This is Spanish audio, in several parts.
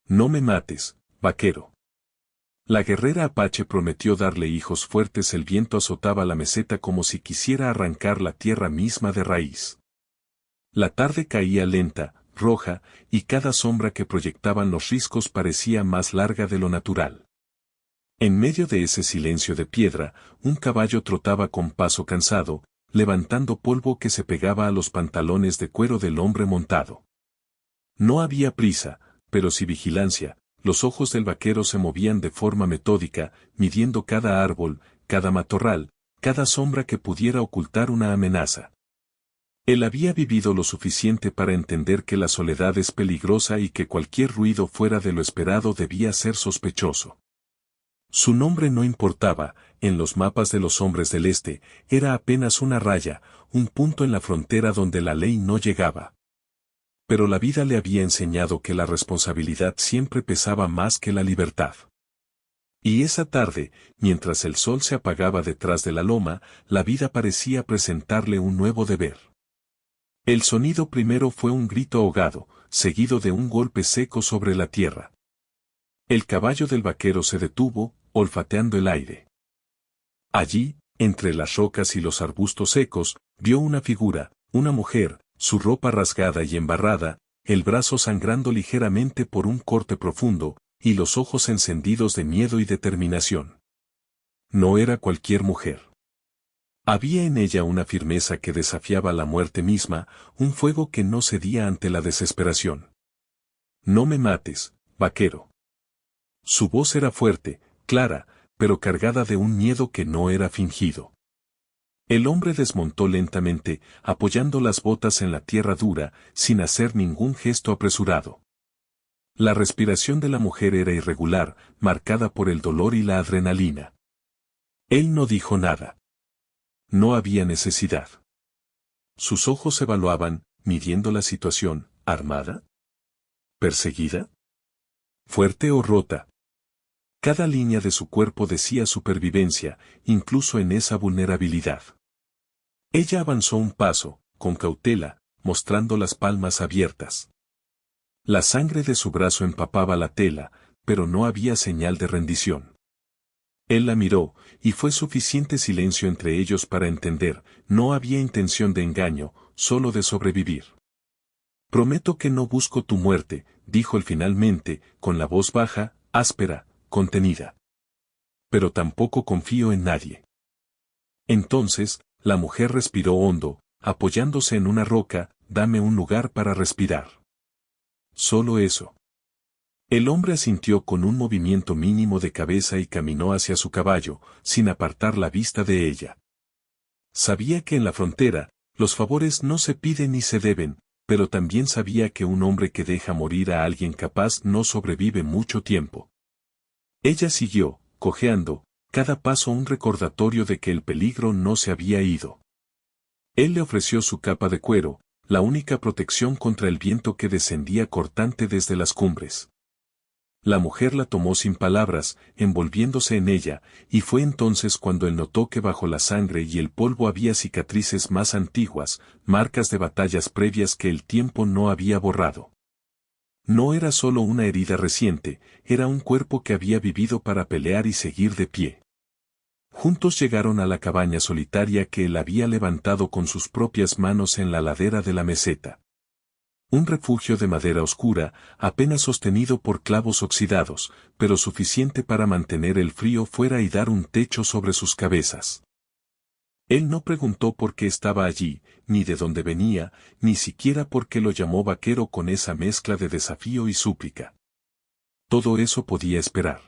No me mates, vaquero. La guerrera apache prometió darle hijos fuertes. El viento azotaba la meseta como si quisiera arrancar la tierra misma de raíz. La tarde caía lenta, roja, y cada sombra que proyectaban los riscos parecía más larga de lo natural. En medio de ese silencio de piedra, un caballo trotaba con paso cansado, levantando polvo que se pegaba a los pantalones de cuero del hombre montado. No había prisa, pero sí vigilancia. Los ojos del vaquero se movían de forma metódica, midiendo cada árbol, cada matorral, cada sombra que pudiera ocultar una amenaza. Él había vivido lo suficiente para entender que la soledad es peligrosa y que cualquier ruido fuera de lo esperado debía ser sospechoso. Su nombre no importaba, en los mapas de los hombres del este, era apenas una raya, un punto en la frontera donde la ley no llegaba. Pero la vida le había enseñado que la responsabilidad siempre pesaba más que la libertad. Y esa tarde, mientras el sol se apagaba detrás de la loma, la vida parecía presentarle un nuevo deber. El sonido primero fue un grito ahogado, seguido de un golpe seco sobre la tierra. El caballo del vaquero se detuvo, olfateando el aire. Allí, entre las rocas y los arbustos secos, vio una figura, una mujer, su ropa rasgada y embarrada, el brazo sangrando ligeramente por un corte profundo, y los ojos encendidos de miedo y determinación. No era cualquier mujer. Había en ella una firmeza que desafiaba la muerte misma, un fuego que no cedía ante la desesperación. No me mates, vaquero. Su voz era fuerte, clara, pero cargada de un miedo que no era fingido. El hombre desmontó lentamente, apoyando las botas en la tierra dura, sin hacer ningún gesto apresurado. La respiración de la mujer era irregular, marcada por el dolor y la adrenalina. Él no dijo nada. No había necesidad. Sus ojos evaluaban, midiendo la situación. ¿Armada? ¿Perseguida? ¿Fuerte o rota? Cada línea de su cuerpo decía supervivencia, incluso en esa vulnerabilidad. Ella avanzó un paso, con cautela, mostrando las palmas abiertas. La sangre de su brazo empapaba la tela, pero no había señal de rendición. Él la miró, y fue suficiente silencio entre ellos para entender, no había intención de engaño, solo de sobrevivir. Prometo que no busco tu muerte, dijo él finalmente, con la voz baja, áspera, contenida. Pero tampoco confío en nadie. Entonces, la mujer respiró hondo, apoyándose en una roca. Dame un lugar para respirar. Solo eso. El hombre asintió con un movimiento mínimo de cabeza y caminó hacia su caballo, sin apartar la vista de ella. Sabía que en la frontera, los favores no se piden ni se deben, pero también sabía que un hombre que deja morir a alguien capaz no sobrevive mucho tiempo. Ella siguió, cojeando, cada paso un recordatorio de que el peligro no se había ido. Él le ofreció su capa de cuero, la única protección contra el viento que descendía cortante desde las cumbres. La mujer la tomó sin palabras, envolviéndose en ella, y fue entonces cuando él notó que bajo la sangre y el polvo había cicatrices más antiguas, marcas de batallas previas que el tiempo no había borrado. No era solo una herida reciente, era un cuerpo que había vivido para pelear y seguir de pie. Juntos llegaron a la cabaña solitaria que él había levantado con sus propias manos en la ladera de la meseta. Un refugio de madera oscura, apenas sostenido por clavos oxidados, pero suficiente para mantener el frío fuera y dar un techo sobre sus cabezas. Él no preguntó por qué estaba allí, ni de dónde venía, ni siquiera por qué lo llamó vaquero con esa mezcla de desafío y súplica. Todo eso podía esperar.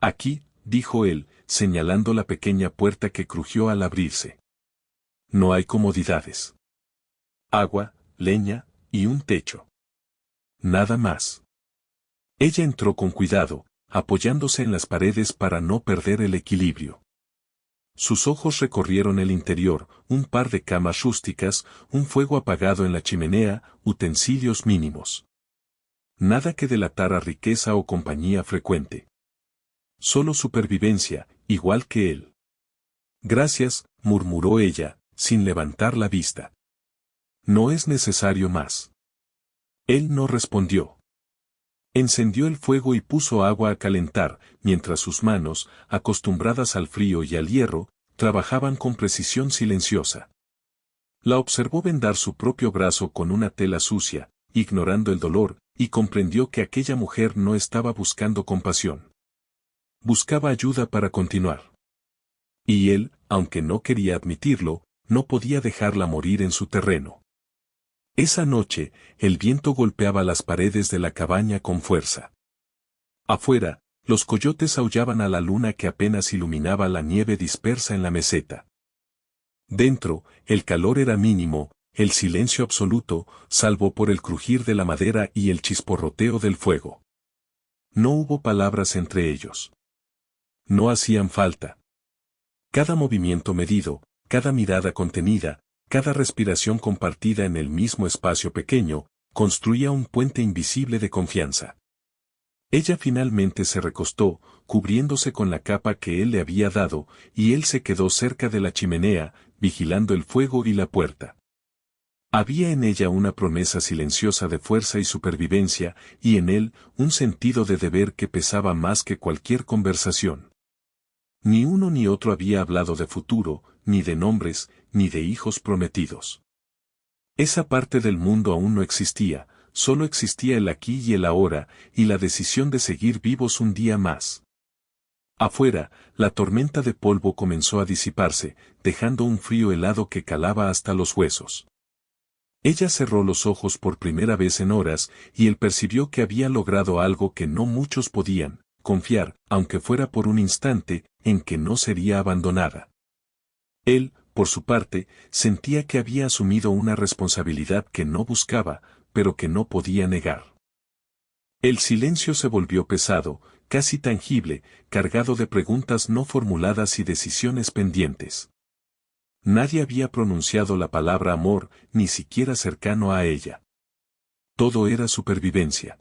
Aquí, dijo él, señalando la pequeña puerta que crujió al abrirse. No hay comodidades. Agua, leña, y un techo. Nada más. Ella entró con cuidado, apoyándose en las paredes para no perder el equilibrio. Sus ojos recorrieron el interior, un par de camas rústicas, un fuego apagado en la chimenea, utensilios mínimos. Nada que delatara riqueza o compañía frecuente. Solo supervivencia, igual que él. Gracias, murmuró ella, sin levantar la vista. No es necesario más. Él no respondió. Encendió el fuego y puso agua a calentar, mientras sus manos, acostumbradas al frío y al hierro, trabajaban con precisión silenciosa. La observó vendar su propio brazo con una tela sucia, ignorando el dolor, y comprendió que aquella mujer no estaba buscando compasión. Buscaba ayuda para continuar. Y él, aunque no quería admitirlo, no podía dejarla morir en su terreno. Esa noche, el viento golpeaba las paredes de la cabaña con fuerza. Afuera, los coyotes aullaban a la luna que apenas iluminaba la nieve dispersa en la meseta. Dentro, el calor era mínimo, el silencio absoluto, salvo por el crujir de la madera y el chisporroteo del fuego. No hubo palabras entre ellos. No hacían falta. Cada movimiento medido, cada mirada contenida, cada respiración compartida en el mismo espacio pequeño, construía un puente invisible de confianza. Ella finalmente se recostó, cubriéndose con la capa que él le había dado, y él se quedó cerca de la chimenea, vigilando el fuego y la puerta. Había en ella una promesa silenciosa de fuerza y supervivencia, y en él un sentido de deber que pesaba más que cualquier conversación. Ni uno ni otro había hablado de futuro, ni de nombres, ni de hijos prometidos. Esa parte del mundo aún no existía, solo existía el aquí y el ahora, y la decisión de seguir vivos un día más. Afuera, la tormenta de polvo comenzó a disiparse, dejando un frío helado que calaba hasta los huesos. Ella cerró los ojos por primera vez en horas, y él percibió que había logrado algo que no muchos podían, confiar, aunque fuera por un instante, en que no sería abandonada. Él, por su parte, sentía que había asumido una responsabilidad que no buscaba, pero que no podía negar. El silencio se volvió pesado, casi tangible, cargado de preguntas no formuladas y decisiones pendientes. Nadie había pronunciado la palabra amor, ni siquiera cercano a ella. Todo era supervivencia.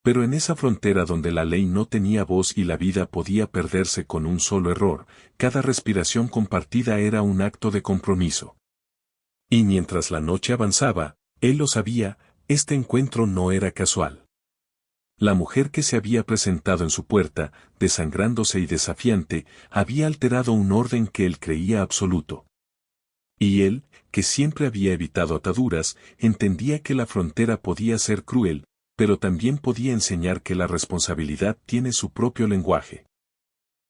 Pero en esa frontera donde la ley no tenía voz y la vida podía perderse con un solo error, cada respiración compartida era un acto de compromiso. Y mientras la noche avanzaba, él lo sabía, este encuentro no era casual. La mujer que se había presentado en su puerta, desangrándose y desafiante, había alterado un orden que él creía absoluto. Y él, que siempre había evitado ataduras, entendía que la frontera podía ser cruel, pero también podía enseñar que la responsabilidad tiene su propio lenguaje.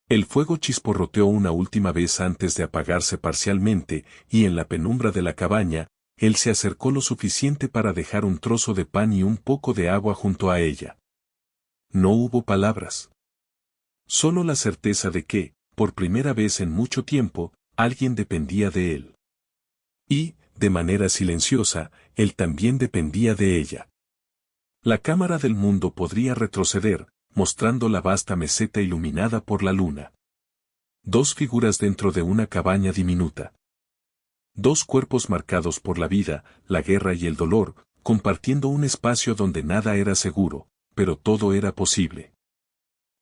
El fuego chisporroteó una última vez antes de apagarse parcialmente, y en la penumbra de la cabaña, él se acercó lo suficiente para dejar un trozo de pan y un poco de agua junto a ella. No hubo palabras. Solo la certeza de que, por primera vez en mucho tiempo, alguien dependía de él. Y, de manera silenciosa, él también dependía de ella. La cámara del mundo podría retroceder, mostrando la vasta meseta iluminada por la luna. Dos figuras dentro de una cabaña diminuta. Dos cuerpos marcados por la vida, la guerra y el dolor, compartiendo un espacio donde nada era seguro, pero todo era posible.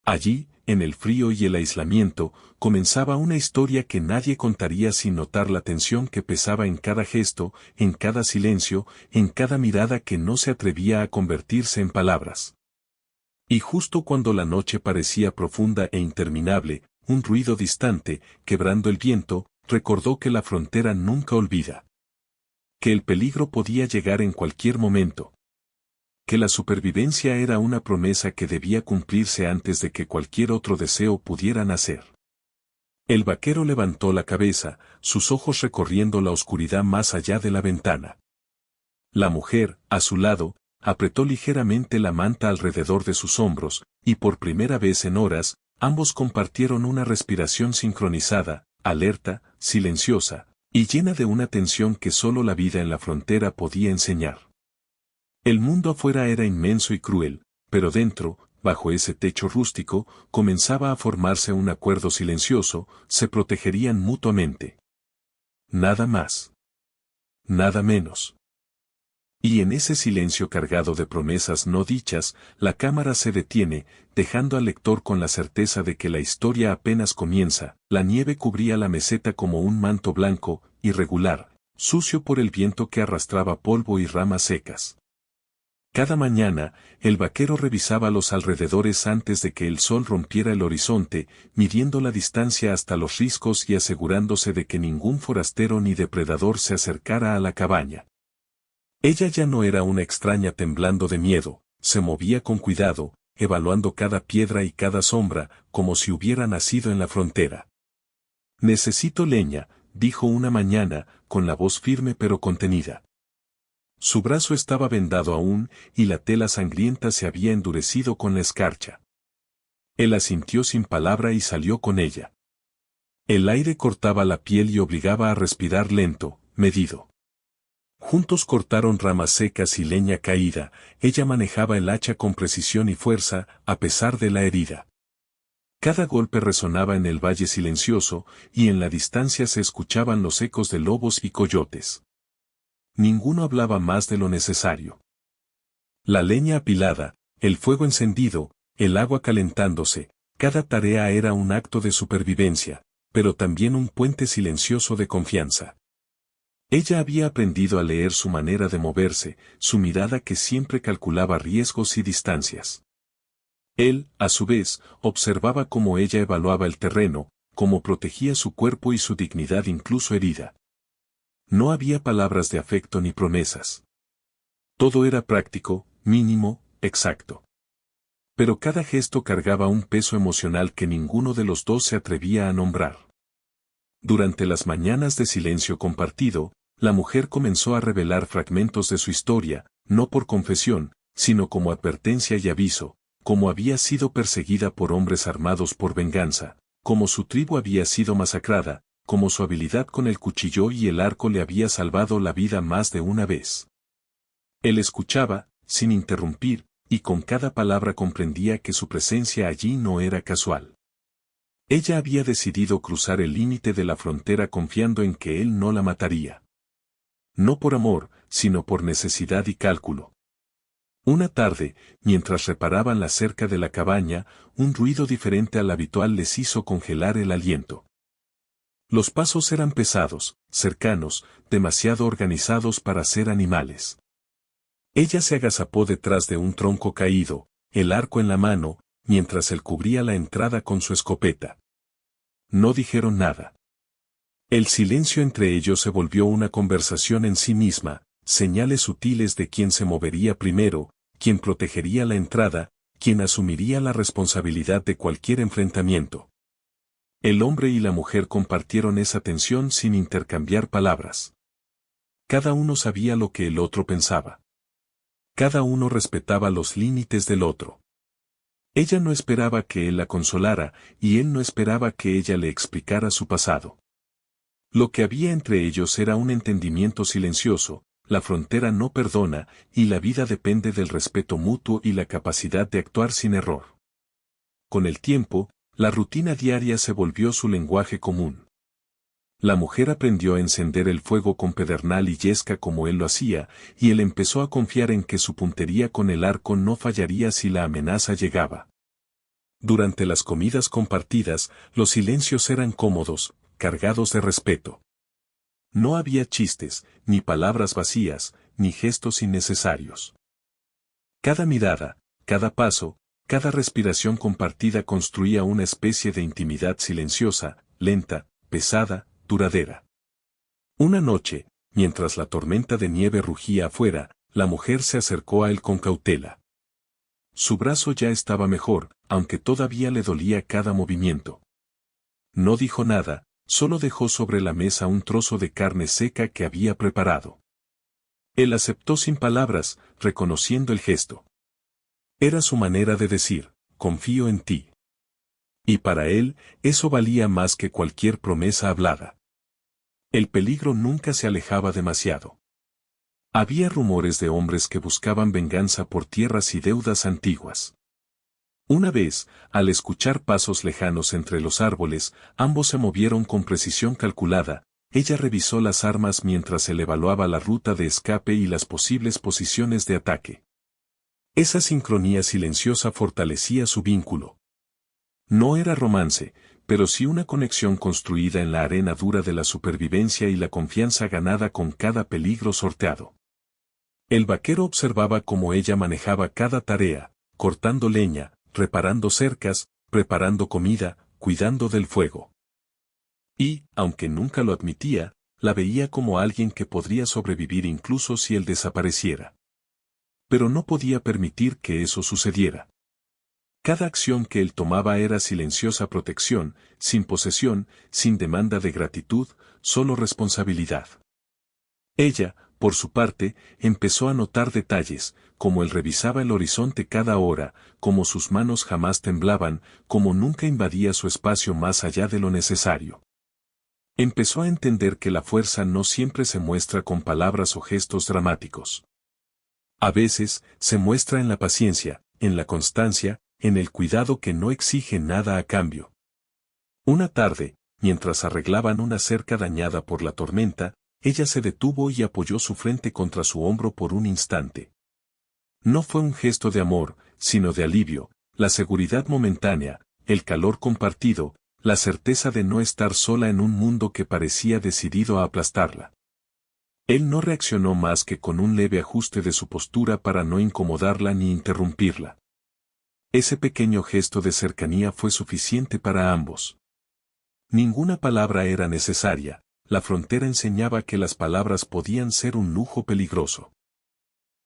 Allí, en el frío y el aislamiento, comenzaba una historia que nadie contaría sin notar la tensión que pesaba en cada gesto, en cada silencio, en cada mirada que no se atrevía a convertirse en palabras. Y justo cuando la noche parecía profunda e interminable, un ruido distante, quebrando el viento, recordó que la frontera nunca olvida. Que el peligro podía llegar en cualquier momento. Que la supervivencia era una promesa que debía cumplirse antes de que cualquier otro deseo pudiera nacer. El vaquero levantó la cabeza, sus ojos recorriendo la oscuridad más allá de la ventana. La mujer, a su lado, apretó ligeramente la manta alrededor de sus hombros, y por primera vez en horas, ambos compartieron una respiración sincronizada, alerta, silenciosa, y llena de una tensión que solo la vida en la frontera podía enseñar. El mundo afuera era inmenso y cruel, pero dentro, bajo ese techo rústico, comenzaba a formarse un acuerdo silencioso, se protegerían mutuamente. Nada más. Nada menos. Y en ese silencio cargado de promesas no dichas, la cámara se detiene, dejando al lector con la certeza de que la historia apenas comienza. La nieve cubría la meseta como un manto blanco, irregular, sucio por el viento que arrastraba polvo y ramas secas. Cada mañana, el vaquero revisaba los alrededores antes de que el sol rompiera el horizonte, midiendo la distancia hasta los riscos y asegurándose de que ningún forastero ni depredador se acercara a la cabaña. Ella ya no era una extraña temblando de miedo, se movía con cuidado, evaluando cada piedra y cada sombra, como si hubiera nacido en la frontera. «Necesito leña», dijo una mañana, con la voz firme pero contenida. Su brazo estaba vendado aún, y la tela sangrienta se había endurecido con la escarcha. Él asintió sin palabra y salió con ella. El aire cortaba la piel y obligaba a respirar lento, medido. Juntos cortaron ramas secas y leña caída, ella manejaba el hacha con precisión y fuerza, a pesar de la herida. Cada golpe resonaba en el valle silencioso, y en la distancia se escuchaban los ecos de lobos y coyotes. Ninguno hablaba más de lo necesario. La leña apilada, el fuego encendido, el agua calentándose, cada tarea era un acto de supervivencia, pero también un puente silencioso de confianza. Ella había aprendido a leer su manera de moverse, su mirada que siempre calculaba riesgos y distancias. Él, a su vez, observaba cómo ella evaluaba el terreno, cómo protegía su cuerpo y su dignidad incluso herida. No había palabras de afecto ni promesas. Todo era práctico, mínimo, exacto. Pero cada gesto cargaba un peso emocional que ninguno de los dos se atrevía a nombrar. Durante las mañanas de silencio compartido, la mujer comenzó a revelar fragmentos de su historia, no por confesión, sino como advertencia y aviso, cómo había sido perseguida por hombres armados por venganza, cómo su tribu había sido masacrada, cómo su habilidad con el cuchillo y el arco le había salvado la vida más de una vez. Él escuchaba, sin interrumpir, y con cada palabra comprendía que su presencia allí no era casual. Ella había decidido cruzar el límite de la frontera confiando en que él no la mataría. No por amor, sino por necesidad y cálculo. Una tarde, mientras reparaban la cerca de la cabaña, un ruido diferente al habitual les hizo congelar el aliento. Los pasos eran pesados, cercanos, demasiado organizados para ser animales. Ella se agazapó detrás de un tronco caído, el arco en la mano, mientras él cubría la entrada con su escopeta. No dijeron nada. El silencio entre ellos se volvió una conversación en sí misma, señales sutiles de quién se movería primero, quién protegería la entrada, quién asumiría la responsabilidad de cualquier enfrentamiento. El hombre y la mujer compartieron esa tensión sin intercambiar palabras. Cada uno sabía lo que el otro pensaba. Cada uno respetaba los límites del otro. Ella no esperaba que él la consolara, y él no esperaba que ella le explicara su pasado. Lo que había entre ellos era un entendimiento silencioso, la frontera no perdona, y la vida depende del respeto mutuo y la capacidad de actuar sin error. Con el tiempo, la rutina diaria se volvió su lenguaje común. La mujer aprendió a encender el fuego con pedernal y yesca como él lo hacía, y él empezó a confiar en que su puntería con el arco no fallaría si la amenaza llegaba. Durante las comidas compartidas, los silencios eran cómodos, cargados de respeto. No había chistes, ni palabras vacías, ni gestos innecesarios. Cada mirada, cada paso, cada respiración compartida construía una especie de intimidad silenciosa, lenta, pesada, duradera. Una noche, mientras la tormenta de nieve rugía afuera, la mujer se acercó a él con cautela. Su brazo ya estaba mejor, aunque todavía le dolía cada movimiento. No dijo nada, solo dejó sobre la mesa un trozo de carne seca que había preparado. Él aceptó sin palabras, reconociendo el gesto. Era su manera de decir, confío en ti. Y para él, eso valía más que cualquier promesa hablada. El peligro nunca se alejaba demasiado. Había rumores de hombres que buscaban venganza por tierras y deudas antiguas. Una vez, al escuchar pasos lejanos entre los árboles, ambos se movieron con precisión calculada. Ella revisó las armas mientras él evaluaba la ruta de escape y las posibles posiciones de ataque. Esa sincronía silenciosa fortalecía su vínculo. No era romance, pero sí una conexión construida en la arena dura de la supervivencia y la confianza ganada con cada peligro sorteado. El vaquero observaba cómo ella manejaba cada tarea, cortando leña, reparando cercas, preparando comida, cuidando del fuego. Y, aunque nunca lo admitía, la veía como alguien que podría sobrevivir incluso si él desapareciera. Pero no podía permitir que eso sucediera. Cada acción que él tomaba era silenciosa protección, sin posesión, sin demanda de gratitud, solo responsabilidad. Ella, por su parte, empezó a notar detalles, como él revisaba el horizonte cada hora, como sus manos jamás temblaban, como nunca invadía su espacio más allá de lo necesario. Empezó a entender que la fuerza no siempre se muestra con palabras o gestos dramáticos. A veces, se muestra en la paciencia, en la constancia, en el cuidado que no exige nada a cambio. Una tarde, mientras arreglaban una cerca dañada por la tormenta, ella se detuvo y apoyó su frente contra su hombro por un instante. No fue un gesto de amor, sino de alivio, la seguridad momentánea, el calor compartido, la certeza de no estar sola en un mundo que parecía decidido a aplastarla. Él no reaccionó más que con un leve ajuste de su postura para no incomodarla ni interrumpirla. Ese pequeño gesto de cercanía fue suficiente para ambos. Ninguna palabra era necesaria, la frontera enseñaba que las palabras podían ser un lujo peligroso.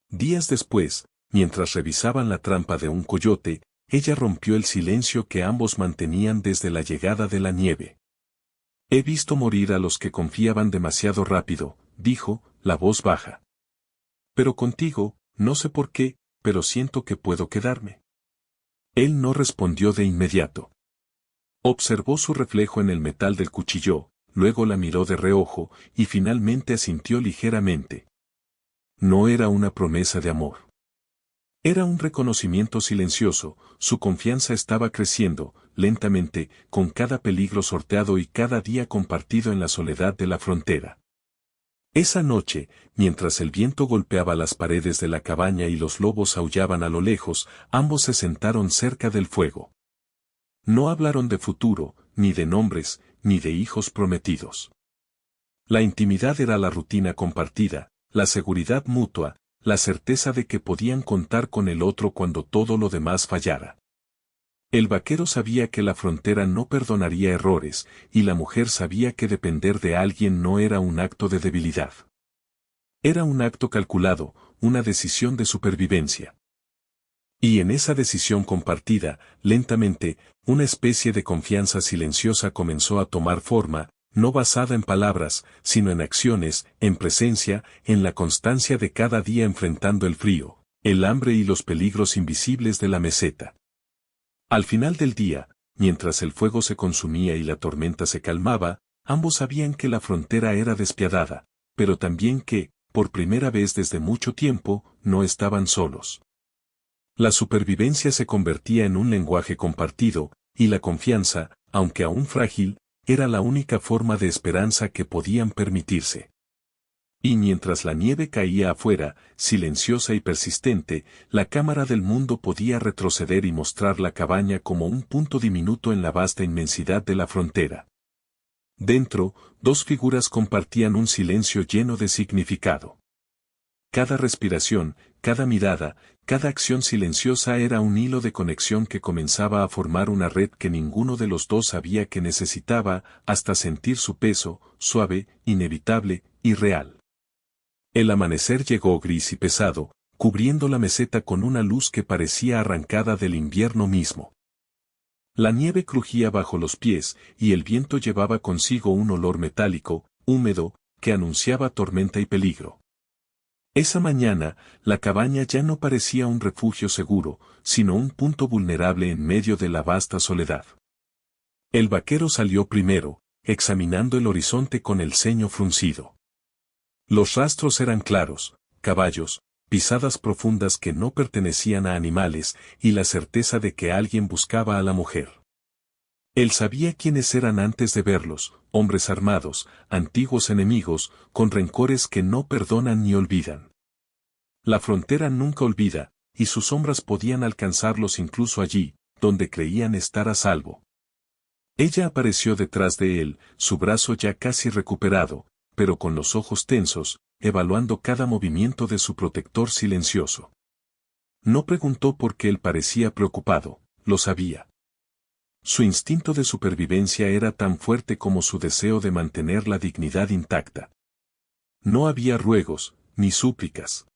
Días después, mientras revisaban la trampa de un coyote, ella rompió el silencio que ambos mantenían desde la llegada de la nieve. He visto morir a los que confiaban demasiado rápido, dijo, la voz baja. Pero contigo, no sé por qué, pero siento que puedo quedarme. Él no respondió de inmediato. Observó su reflejo en el metal del cuchillo, luego la miró de reojo, y finalmente asintió ligeramente. No era una promesa de amor. Era un reconocimiento silencioso, su confianza estaba creciendo, lentamente, con cada peligro sorteado y cada día compartido en la soledad de la frontera. Esa noche, mientras el viento golpeaba las paredes de la cabaña y los lobos aullaban a lo lejos, ambos se sentaron cerca del fuego. No hablaron de futuro, ni de nombres, ni de hijos prometidos. La intimidad era la rutina compartida, la seguridad mutua, la certeza de que podían contar con el otro cuando todo lo demás fallara. El vaquero sabía que la frontera no perdonaría errores, y la mujer sabía que depender de alguien no era un acto de debilidad. Era un acto calculado, una decisión de supervivencia. Y en esa decisión compartida, lentamente, una especie de confianza silenciosa comenzó a tomar forma, no basada en palabras, sino en acciones, en presencia, en la constancia de cada día enfrentando el frío, el hambre y los peligros invisibles de la meseta. Al final del día, mientras el fuego se consumía y la tormenta se calmaba, ambos sabían que la frontera era despiadada, pero también que, por primera vez desde mucho tiempo, no estaban solos. La supervivencia se convertía en un lenguaje compartido, y la confianza, aunque aún frágil, era la única forma de esperanza que podían permitirse. Y mientras la nieve caía afuera, silenciosa y persistente, la cámara del mundo podía retroceder y mostrar la cabaña como un punto diminuto en la vasta inmensidad de la frontera. Dentro, dos figuras compartían un silencio lleno de significado. Cada respiración, cada mirada, cada acción silenciosa era un hilo de conexión que comenzaba a formar una red que ninguno de los dos sabía que necesitaba, hasta sentir su peso, suave, inevitable, y real. El amanecer llegó gris y pesado, cubriendo la meseta con una luz que parecía arrancada del invierno mismo. La nieve crujía bajo los pies, y el viento llevaba consigo un olor metálico, húmedo, que anunciaba tormenta y peligro. Esa mañana, la cabaña ya no parecía un refugio seguro, sino un punto vulnerable en medio de la vasta soledad. El vaquero salió primero, examinando el horizonte con el ceño fruncido. Los rastros eran claros, caballos, pisadas profundas que no pertenecían a animales, y la certeza de que alguien buscaba a la mujer. Él sabía quiénes eran antes de verlos, hombres armados, antiguos enemigos, con rencores que no perdonan ni olvidan. La frontera nunca olvida, y sus sombras podían alcanzarlos incluso allí, donde creían estar a salvo. Ella apareció detrás de él, su brazo ya casi recuperado, pero con los ojos tensos, evaluando cada movimiento de su protector silencioso. No preguntó por qué él parecía preocupado, lo sabía. Su instinto de supervivencia era tan fuerte como su deseo de mantener la dignidad intacta. No había ruegos, ni súplicas.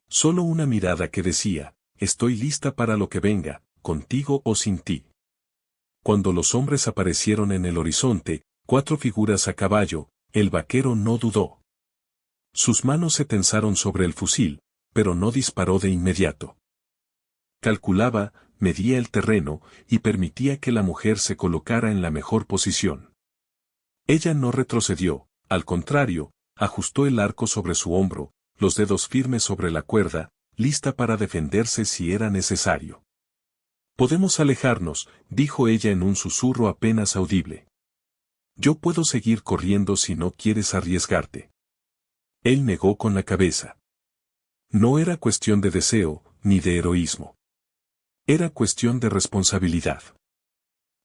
Solo una mirada que decía, estoy lista para lo que venga, contigo o sin ti. Cuando los hombres aparecieron en el horizonte, 4 figuras a caballo, el vaquero no dudó. Sus manos se tensaron sobre el fusil, pero no disparó de inmediato. Calculaba, medía el terreno, y permitía que la mujer se colocara en la mejor posición. Ella no retrocedió, al contrario, ajustó el arco sobre su hombro, los dedos firmes sobre la cuerda, lista para defenderse si era necesario. Podemos alejarnos, dijo ella en un susurro apenas audible. Yo puedo seguir corriendo si no quieres arriesgarte. Él negó con la cabeza. No era cuestión de deseo, ni de heroísmo. Era cuestión de responsabilidad.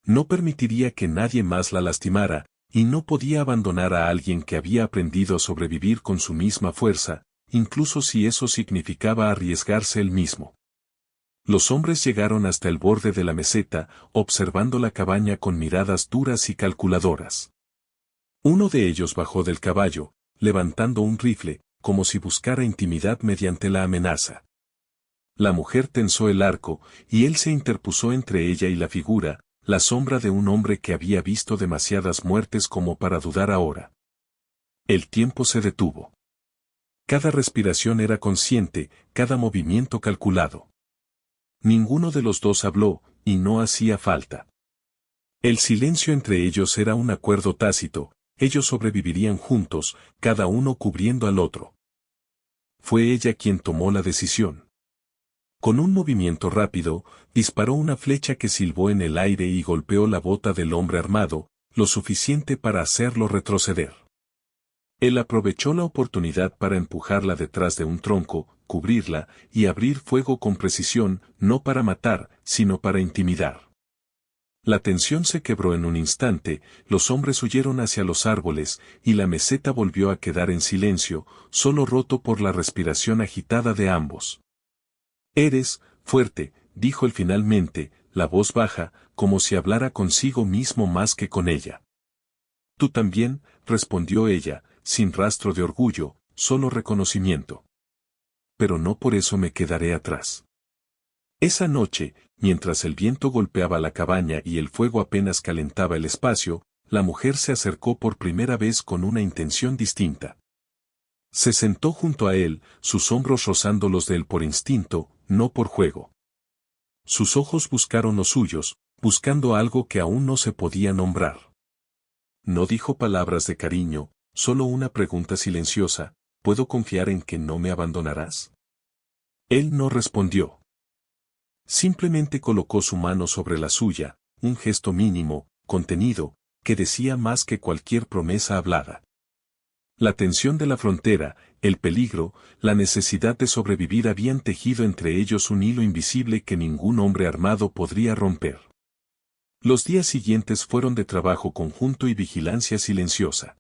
No permitiría que nadie más la lastimara, y no podía abandonar a alguien que había aprendido a sobrevivir con su misma fuerza, incluso si eso significaba arriesgarse él mismo. Los hombres llegaron hasta el borde de la meseta, observando la cabaña con miradas duras y calculadoras. Uno de ellos bajó del caballo, levantando un rifle, como si buscara intimidad mediante la amenaza. La mujer tensó el arco, y él se interpuso entre ella y la figura, la sombra de un hombre que había visto demasiadas muertes como para dudar ahora. El tiempo se detuvo. Cada respiración era consciente, cada movimiento calculado. Ninguno de los dos habló, y no hacía falta. El silencio entre ellos era un acuerdo tácito, ellos sobrevivirían juntos, cada uno cubriendo al otro. Fue ella quien tomó la decisión. Con un movimiento rápido, disparó una flecha que silbó en el aire y golpeó la bota del hombre armado, lo suficiente para hacerlo retroceder. Él aprovechó la oportunidad para empujarla detrás de un tronco, cubrirla, y abrir fuego con precisión, no para matar, sino para intimidar. La tensión se quebró en un instante, los hombres huyeron hacia los árboles, y la meseta volvió a quedar en silencio, solo roto por la respiración agitada de ambos. Eres fuerte, dijo él finalmente, la voz baja, como si hablara consigo mismo más que con ella. Tú también, respondió ella, sin rastro de orgullo, solo reconocimiento. Pero no por eso me quedaré atrás. Esa noche, mientras el viento golpeaba la cabaña y el fuego apenas calentaba el espacio, la mujer se acercó por primera vez con una intención distinta. Se sentó junto a él, sus hombros rozando los de él por instinto, no por juego. Sus ojos buscaron los suyos, buscando algo que aún no se podía nombrar. No dijo palabras de cariño, solo una pregunta silenciosa, ¿puedo confiar en que no me abandonarás? Él no respondió. Simplemente colocó su mano sobre la suya, un gesto mínimo, contenido, que decía más que cualquier promesa hablada. La tensión de la frontera, el peligro, la necesidad de sobrevivir habían tejido entre ellos un hilo invisible que ningún hombre armado podría romper. Los días siguientes fueron de trabajo conjunto y vigilancia silenciosa.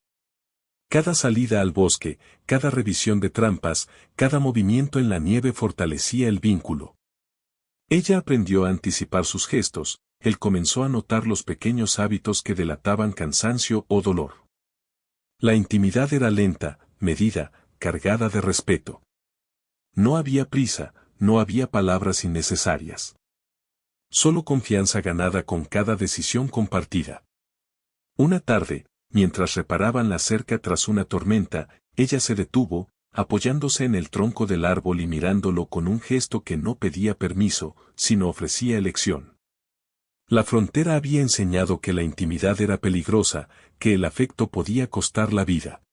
Cada salida al bosque, cada revisión de trampas, cada movimiento en la nieve fortalecía el vínculo. Ella aprendió a anticipar sus gestos, él comenzó a notar los pequeños hábitos que delataban cansancio o dolor. La intimidad era lenta, medida, cargada de respeto. No había prisa, no había palabras innecesarias. Solo confianza ganada con cada decisión compartida. Una tarde, mientras reparaban la cerca tras una tormenta, ella se detuvo, apoyándose en el tronco del árbol y mirándolo con un gesto que no pedía permiso, sino ofrecía elección. La frontera había enseñado que la intimidad era peligrosa, que el afecto podía costar la vida.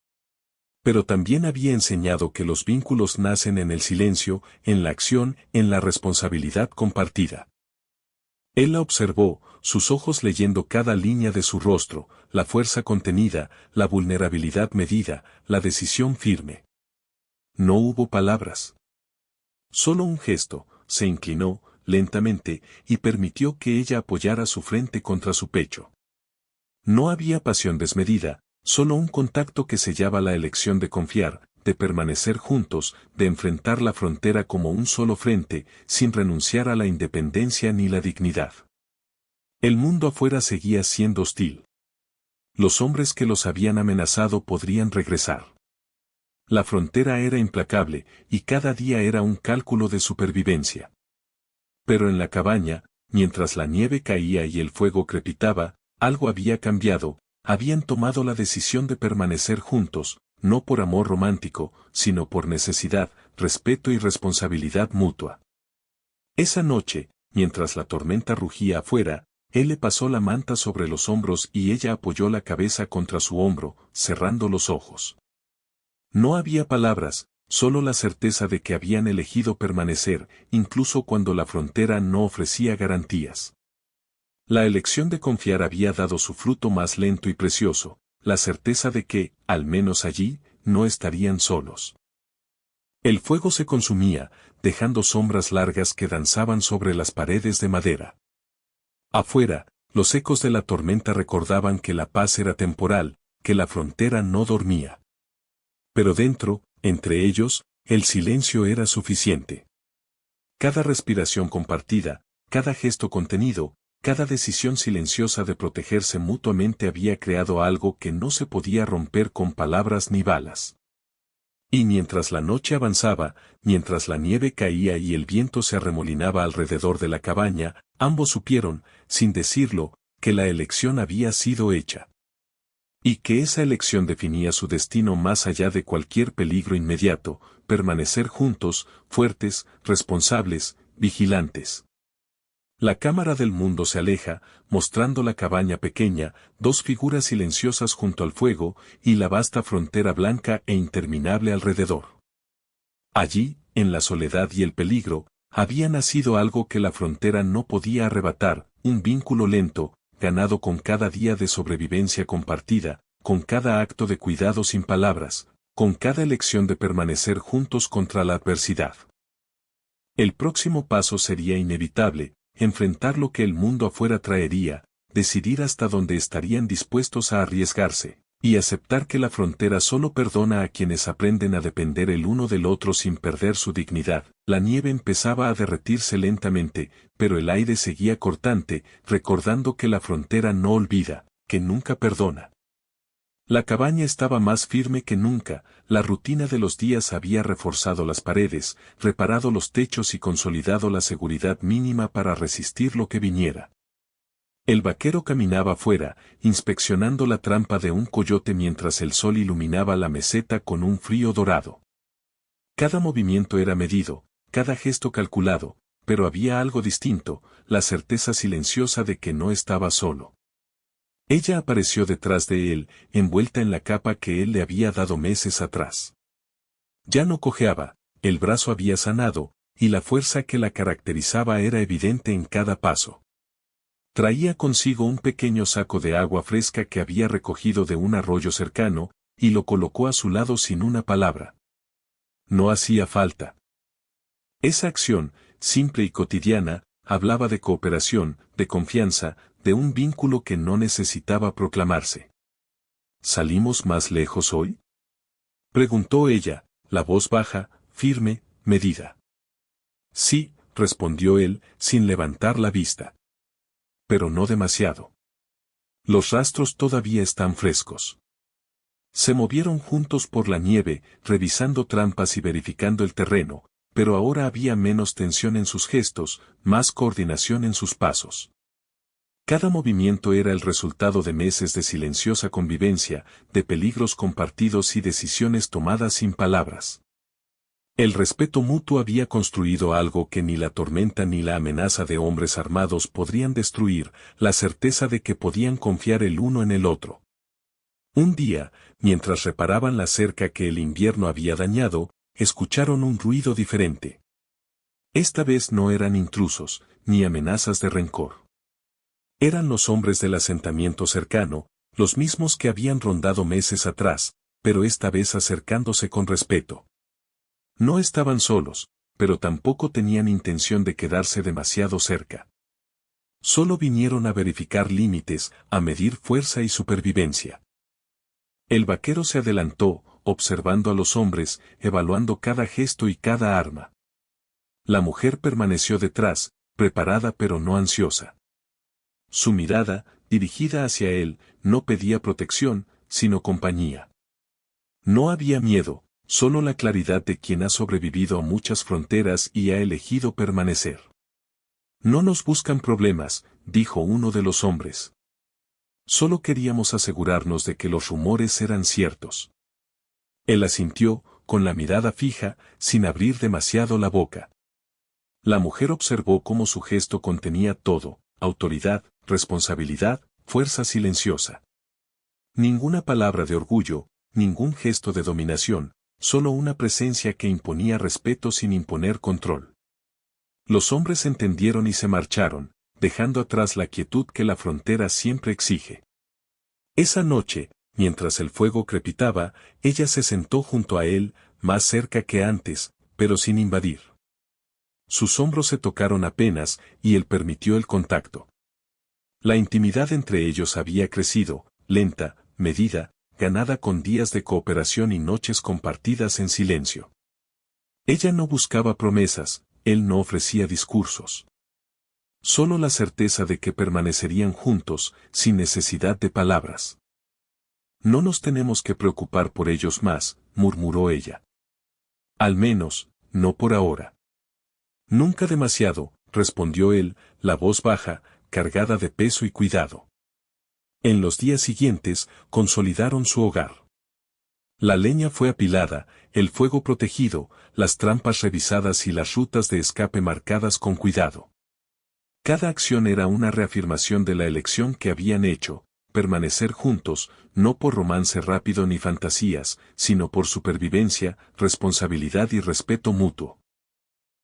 Pero también había enseñado que los vínculos nacen en el silencio, en la acción, en la responsabilidad compartida. Él la observó, sus ojos leyendo cada línea de su rostro, la fuerza contenida, la vulnerabilidad medida, la decisión firme. No hubo palabras. Solo un gesto, se inclinó, lentamente, y permitió que ella apoyara su frente contra su pecho. No había pasión desmedida, solo un contacto que sellaba la elección de confiar, de permanecer juntos, de enfrentar la frontera como un solo frente, sin renunciar a la independencia ni la dignidad. El mundo afuera seguía siendo hostil. Los hombres que los habían amenazado podrían regresar. La frontera era implacable, y cada día era un cálculo de supervivencia. Pero en la cabaña, mientras la nieve caía y el fuego crepitaba, algo había cambiado. Habían tomado la decisión de permanecer juntos, no por amor romántico, sino por necesidad, respeto y responsabilidad mutua. Esa noche, mientras la tormenta rugía afuera, él le pasó la manta sobre los hombros y ella apoyó la cabeza contra su hombro, cerrando los ojos. No había palabras, solo la certeza de que habían elegido permanecer, incluso cuando la frontera no ofrecía garantías. La elección de confiar había dado su fruto más lento y precioso, la certeza de que, al menos allí, no estarían solos. El fuego se consumía, dejando sombras largas que danzaban sobre las paredes de madera. Afuera, los ecos de la tormenta recordaban que la paz era temporal, que la frontera no dormía. Pero dentro, entre ellos, el silencio era suficiente. Cada respiración compartida, cada gesto contenido, cada decisión silenciosa de protegerse mutuamente había creado algo que no se podía romper con palabras ni balas. Y mientras la noche avanzaba, mientras la nieve caía y el viento se arremolinaba alrededor de la cabaña, ambos supieron, sin decirlo, que la elección había sido hecha. Y que esa elección definía su destino más allá de cualquier peligro inmediato, permanecer juntos, fuertes, responsables, vigilantes. La cámara del mundo se aleja, mostrando la cabaña pequeña, dos figuras silenciosas junto al fuego, y la vasta frontera blanca e interminable alrededor. Allí, en la soledad y el peligro, había nacido algo que la frontera no podía arrebatar, un vínculo lento, ganado con cada día de sobrevivencia compartida, con cada acto de cuidado sin palabras, con cada elección de permanecer juntos contra la adversidad. El próximo paso sería inevitable, enfrentar lo que el mundo afuera traería, decidir hasta dónde estarían dispuestos a arriesgarse, y aceptar que la frontera solo perdona a quienes aprenden a depender el uno del otro sin perder su dignidad. La nieve empezaba a derretirse lentamente, pero el aire seguía cortante, recordando que la frontera no olvida, que nunca perdona. La cabaña estaba más firme que nunca, la rutina de los días había reforzado las paredes, reparado los techos y consolidado la seguridad mínima para resistir lo que viniera. El vaquero caminaba afuera, inspeccionando la trampa de un coyote mientras el sol iluminaba la meseta con un frío dorado. Cada movimiento era medido, cada gesto calculado, pero había algo distinto, la certeza silenciosa de que no estaba solo. Ella apareció detrás de él, envuelta en la capa que él le había dado meses atrás. Ya no cojeaba, el brazo había sanado, y la fuerza que la caracterizaba era evidente en cada paso. Traía consigo un pequeño saco de agua fresca que había recogido de un arroyo cercano, y lo colocó a su lado sin una palabra. No hacía falta. Esa acción, simple y cotidiana, hablaba de cooperación, de confianza, de un vínculo que no necesitaba proclamarse. ¿Salimos más lejos hoy?, preguntó ella, la voz baja, firme, medida. Sí, respondió él, sin levantar la vista. Pero no demasiado. Los rastros todavía están frescos. Se movieron juntos por la nieve, revisando trampas y verificando el terreno, pero ahora había menos tensión en sus gestos, más coordinación en sus pasos. Cada movimiento era el resultado de meses de silenciosa convivencia, de peligros compartidos y decisiones tomadas sin palabras. El respeto mutuo había construido algo que ni la tormenta ni la amenaza de hombres armados podrían destruir, la certeza de que podían confiar el uno en el otro. Un día, mientras reparaban la cerca que el invierno había dañado, escucharon un ruido diferente. Esta vez no eran intrusos, ni amenazas de rencor. Eran los hombres del asentamiento cercano, los mismos que habían rondado meses atrás, pero esta vez acercándose con respeto. No estaban solos, pero tampoco tenían intención de quedarse demasiado cerca. Solo vinieron a verificar límites, a medir fuerza y supervivencia. El vaquero se adelantó, observando a los hombres, evaluando cada gesto y cada arma. La mujer permaneció detrás, preparada pero no ansiosa. Su mirada, dirigida hacia él, no pedía protección, sino compañía. No había miedo, solo la claridad de quien ha sobrevivido a muchas fronteras y ha elegido permanecer. No nos buscan problemas, dijo uno de los hombres. Solo queríamos asegurarnos de que los rumores eran ciertos. Él asintió, con la mirada fija, sin abrir demasiado la boca. La mujer observó cómo su gesto contenía todo: autoridad, responsabilidad, fuerza silenciosa. Ninguna palabra de orgullo, ningún gesto de dominación, solo una presencia que imponía respeto sin imponer control. Los hombres entendieron y se marcharon, dejando atrás la quietud que la frontera siempre exige. Esa noche, mientras el fuego crepitaba, ella se sentó junto a él, más cerca que antes, pero sin invadir. Sus hombros se tocaron apenas, y él permitió el contacto. La intimidad entre ellos había crecido, lenta, medida, ganada con días de cooperación y noches compartidas en silencio. Ella no buscaba promesas, él no ofrecía discursos. Solo la certeza de que permanecerían juntos, sin necesidad de palabras. No nos tenemos que preocupar por ellos más, murmuró ella. Al menos, no por ahora. Nunca demasiado, respondió él, la voz baja, cargada de peso y cuidado. En los días siguientes, consolidaron su hogar. La leña fue apilada, el fuego protegido, las trampas revisadas y las rutas de escape marcadas con cuidado. Cada acción era una reafirmación de la elección que habían hecho: permanecer juntos, no por romance rápido ni fantasías, sino por supervivencia, responsabilidad y respeto mutuo.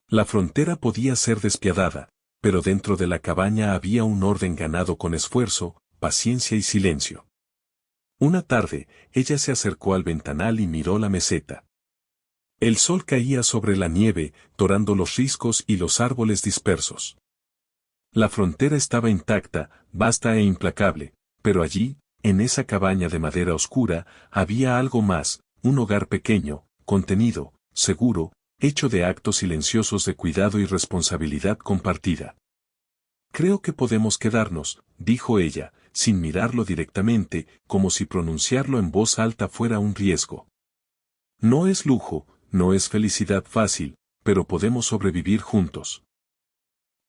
La frontera podía ser despiadada, pero dentro de la cabaña había un orden ganado con esfuerzo, paciencia y silencio. Una tarde, ella se acercó al ventanal y miró la meseta. El sol caía sobre la nieve, dorando los riscos y los árboles dispersos. La frontera estaba intacta, vasta e implacable, pero allí, en esa cabaña de madera oscura, había algo más: un hogar pequeño, contenido, seguro, hecho de actos silenciosos de cuidado y responsabilidad compartida. Creo que podemos quedarnos, dijo ella, sin mirarlo directamente, como si pronunciarlo en voz alta fuera un riesgo. No es lujo, no es felicidad fácil, pero podemos sobrevivir juntos.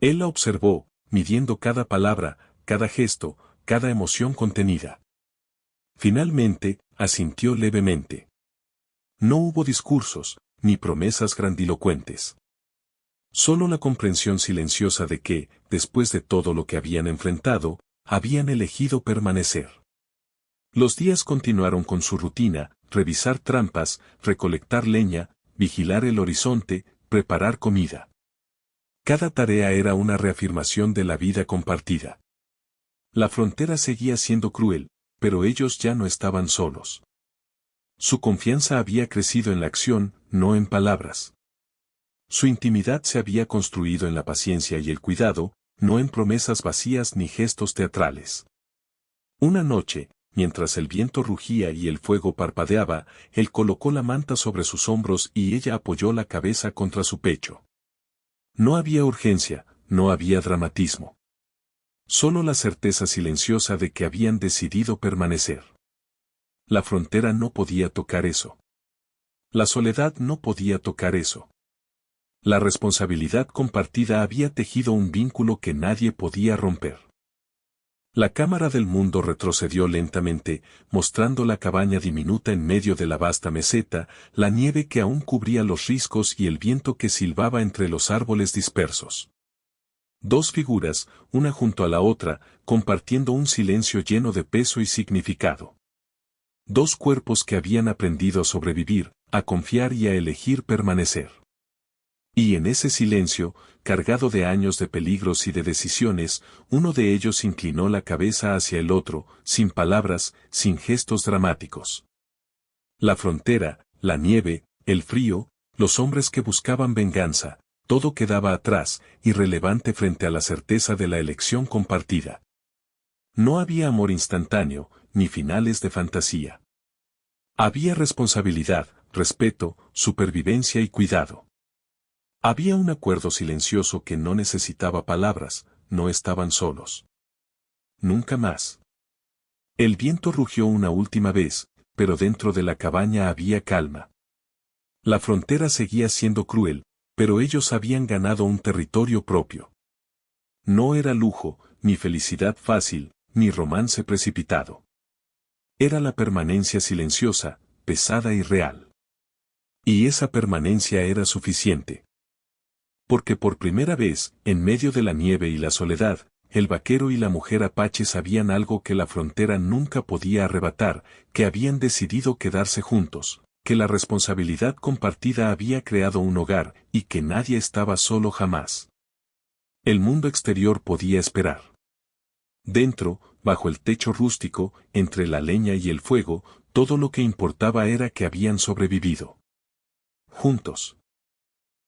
Él la observó, midiendo cada palabra, cada gesto, cada emoción contenida. Finalmente, asintió levemente. No hubo discursos, ni promesas grandilocuentes. Solo la comprensión silenciosa de que, después de todo lo que habían enfrentado, habían elegido permanecer. Los días continuaron con su rutina: revisar trampas, recolectar leña, vigilar el horizonte, preparar comida. Cada tarea era una reafirmación de la vida compartida. La frontera seguía siendo cruel, pero ellos ya no estaban solos. Su confianza había crecido en la acción, no en palabras. Su intimidad se había construido en la paciencia y el cuidado, no en promesas vacías ni gestos teatrales. Una noche, mientras el viento rugía y el fuego parpadeaba, él colocó la manta sobre sus hombros y ella apoyó la cabeza contra su pecho. No había urgencia, no había dramatismo. Solo la certeza silenciosa de que habían decidido permanecer. La frontera no podía tocar eso. La soledad no podía tocar eso. La responsabilidad compartida había tejido un vínculo que nadie podía romper. La cámara del mundo retrocedió lentamente, mostrando la cabaña diminuta en medio de la vasta meseta, la nieve que aún cubría los riscos y el viento que silbaba entre los árboles dispersos. Dos figuras, una junto a la otra, compartiendo un silencio lleno de peso y significado. Dos cuerpos que habían aprendido a sobrevivir, a confiar y a elegir permanecer. Y en ese silencio, cargado de años de peligros y de decisiones, uno de ellos inclinó la cabeza hacia el otro, sin palabras, sin gestos dramáticos. La frontera, la nieve, el frío, los hombres que buscaban venganza, todo quedaba atrás, irrelevante frente a la certeza de la elección compartida. No había amor instantáneo, ni finales de fantasía. Había responsabilidad, respeto, supervivencia y cuidado. Había un acuerdo silencioso que no necesitaba palabras, no estaban solos. Nunca más. El viento rugió una última vez, pero dentro de la cabaña había calma. La frontera seguía siendo cruel, pero ellos habían ganado un territorio propio. No era lujo, ni felicidad fácil, ni romance precipitado. Era la permanencia silenciosa, pesada y real. Y esa permanencia era suficiente. Porque por primera vez, en medio de la nieve y la soledad, el vaquero y la mujer apache sabían algo que la frontera nunca podía arrebatar, que habían decidido quedarse juntos, que la responsabilidad compartida había creado un hogar, y que nadie estaba solo jamás. El mundo exterior podía esperar. Dentro, bajo el techo rústico, entre la leña y el fuego, todo lo que importaba era que habían sobrevivido. Juntos.